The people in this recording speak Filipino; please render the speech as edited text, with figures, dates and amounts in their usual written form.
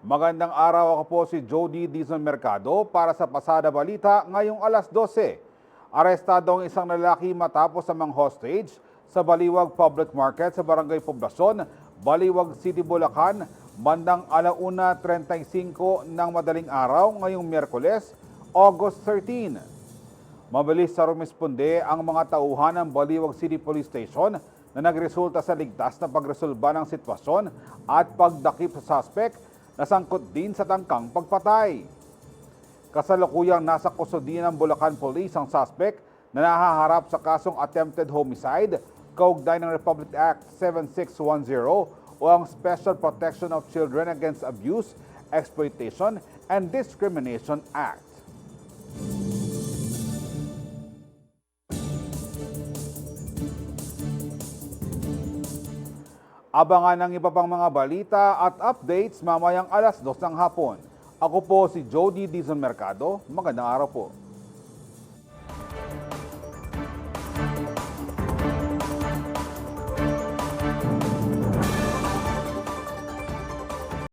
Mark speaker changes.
Speaker 1: Magandang araw, ako po si Jody Dizon Mercado para sa Pasada Balita ngayong alas 12. Arestado ang isang lalaki matapos sa pangho-hostage sa Baliwag Public Market sa Barangay Poblacion, Baliwag City, Bulacan, bandang 1:35 ng madaling araw ngayong Miyerkules, August 13. Mabilis sa rumisponde ang mga tauhan ng Baliwag City Police Station na nagresulta sa ligtas na pagresolba ng sitwasyon at pagdakip sa suspect na sangkot din sa tangkang pagpatay. Kasalukuyang nasa kustodiya ng Bulacan Police ang suspect na nahaharap sa kasong attempted homicide kaugnay ng Republic Act 7610 o ang Special Protection of Children Against Abuse, Exploitation, and Discrimination Act. Abangan ang iba pang mga balita at updates mamayang alas 2 ng hapon. Ako po si Jody Dizon Mercado. Magandang araw po.